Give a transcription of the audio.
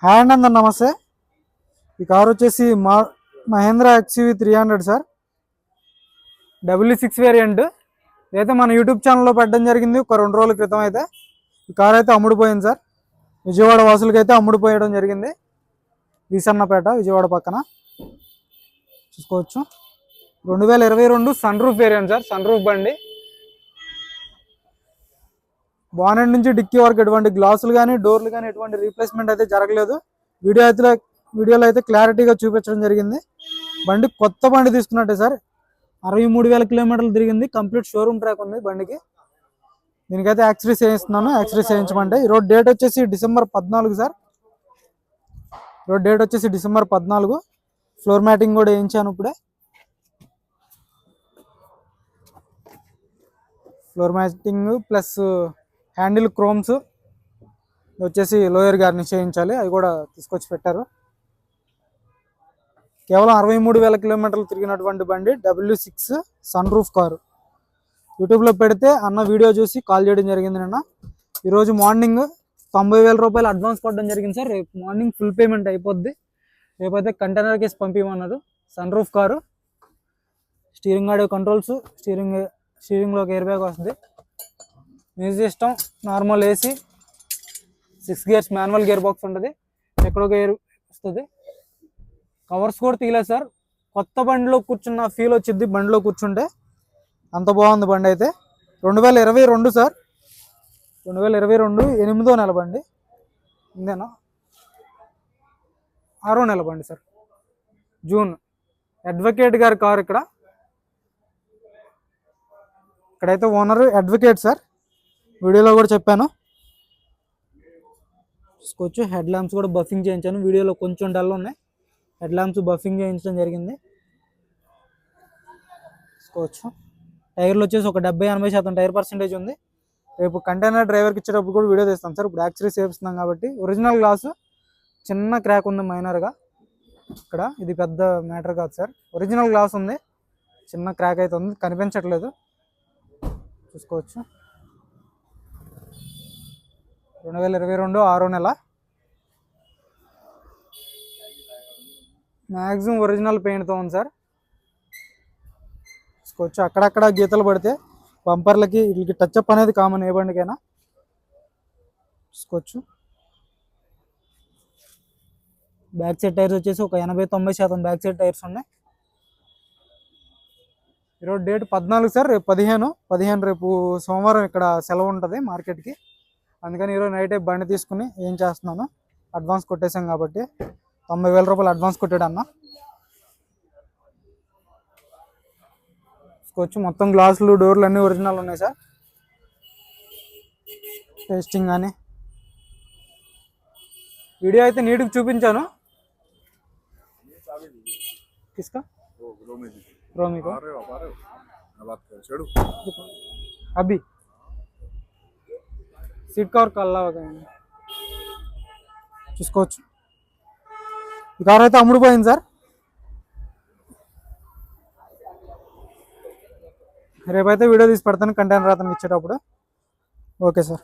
Hi అండి అందరు నమస్తే. ఈ కార్ వచ్చేసి Mahindra XUV 300 sir, W6 variant. అయితే మన యూట్యూబ్ ఛానల్లో పెట్టడం జరిగింది ఒక 2 రోజుల క్రితం. అయితే ఈ కార్ అయితే అమ్ముడుపోయింది సార్. విజయవాడ వాసులకి అయితే అమ్ముడుపోయడం జరిగింది. వీసన్నపేట విజయవాడ పక్కన చూసుకోవచ్చు. 2022 sunroof variant sir. Sunroof బండి. బానెట్ నుంచి డిక్కీ వరకు ఎటువంటి గ్లాసులు కానీ డోర్లు కానీ ఎటువంటి రీప్లేస్మెంట్ అయితే జరగలేదు. వీడియోలో అయితే క్లారిటీగా చూపించడం జరిగింది. బండి కొత్త బండి తీసుకున్నట్టే సార్. 63,000 కిలోమీటర్లు తిరిగింది. కంప్లీట్ షోరూమ్ ట్రాక్ ఉంది బండికి. దీనికైతే యాక్సరీస్ చేయిస్తున్నాను. యాక్సరీస్ చేయించమంటే ఈరోజు డేట్ వచ్చేసి December 14 సార్. ఈరోజు డేట్ వచ్చేసి December 14. ఫ్లోర్ మ్యాటింగ్ కూడా వేయించాను ఇప్పుడే. Floor matting plus handle chromes వచ్చేసి లోయర్ గార్నిష్ చేయించాలి. అవి కూడా తీసుకొచ్చి పెట్టారు. కేవలం 63,000 కిలోమీటర్లు తిరిగినటువంటి బండి W6 సన్ రూఫ్ కారు. యూట్యూబ్లో పెడితే అన్న వీడియో చూసి కాల్ చేయడం జరిగింది నిన్న. ఈరోజు మార్నింగ్ 90,000 రూపాయలు అడ్వాన్స్ కొట్టడం జరిగింది సార్. రేపు మార్నింగ్ ఫుల్ పేమెంట్ అయిపోద్ది. రేపైతే కంటైనర్ కేసు పంపించమన్నారు. Sun roof car. Steering audio controls, స్టీరింగ్లో ఒక ఎయిర్ బ్యాగ్ వస్తుంది. Music system, normal AC, 6 gears manual gear box ఉంటుంది. ఎక్కడో గేర్ వస్తుంది. కవర్స్ కూడా తీయలేదు సార్. కొత్త బండిలో కూర్చున్న ఫీల్ వచ్చింది బండిలో కూర్చుంటే. అంత బాగుంది బండి అయితే. 2022 సార్. 2022 8వ నెల బండి. ఇందేనా 6వ నెల బండి సార్. జూన్. అడ్వకేట్ గారి కారు. ఇక్కడైతే ఓనర్ అడ్వకేట్ సార్. వీడియోలో కూడా చెప్పాను. చూసుకోవచ్చు. హెడ్ ల్యాంప్స్ కూడా బఫింగ్ చేయించాను. వీడియోలో కొంచెం డల్ ఉన్నాయి. హెడ్ ల్యాంప్స్ బఫింగ్ చేయించడం జరిగింది. చూసుకోవచ్చు. టైర్లు వచ్చేసి ఒక 70-80% టైర్ పర్సెంటేజ్ ఉంది. రేపు కంటైనర్ డ్రైవర్కి ఇచ్చేటప్పుడు కూడా వీడియో తీస్తాం సార్. ఇప్పుడు యాక్సరీస్ చేపిస్తున్నాం కాబట్టి. ఒరిజినల్ గ్లాసు చిన్న క్రాక్ ఉంది మైనర్గా. ఇక్కడ ఇది పెద్ద మ్యాటర్ కాదు సార్. ఒరిజినల్ గ్లాస్ ఉంది, చిన్న క్రాక్ అయితే ఉంది, కనిపించట్లేదు. చూసుకోవచ్చు. 2022 6వ నెల. మ్యాక్సిమం ఒరిజినల్ పెయింట్తో ఉంది సార్. చూసుకోవచ్చు. అక్కడక్కడ గీతలు పడితే బంపర్లకి వీటికి టచ్అప్ అనేది కామన్ ఏ బండికైనా. చూసుకోవచ్చు. బ్యాక్ సైడ్ టైర్స్ వచ్చేసి ఒక 80-90% బ్యాక్ సైడ్ టైర్స్ ఉన్నాయి. ఈరోజు డేట్ 14 సార్. రేపు 15 రేపు సోమవారం ఇక్కడ సెలవు ఉంటుంది మార్కెట్కి. అందుకని ఈరోజు నైటే బండి తీసుకుని ఏం చేస్తున్నాను, అడ్వాన్స్ కొట్టేసాం కాబట్టి 90,000 రూపాయలు అడ్వాన్స్ కొట్టాడు అన్న. చూసుకోవచ్చు. మొత్తం గ్లాసులు డోర్లు అన్నీ ఒరిజినల్ ఉన్నాయి సార్. టెస్టింగ్ కానీ వీడియో అయితే నీట్గా చూపించాను. किसका रोमी को अभी सीट कवर कल्ला చూసుకోవచ్చు. ఈ కార్ అయితే అమ్ముడుపోయింది సార్. రేపైతే వీడియో తీసి పెడతాను కంటైనర్ అతనికి ఇచ్చేటప్పుడు. Okay sir.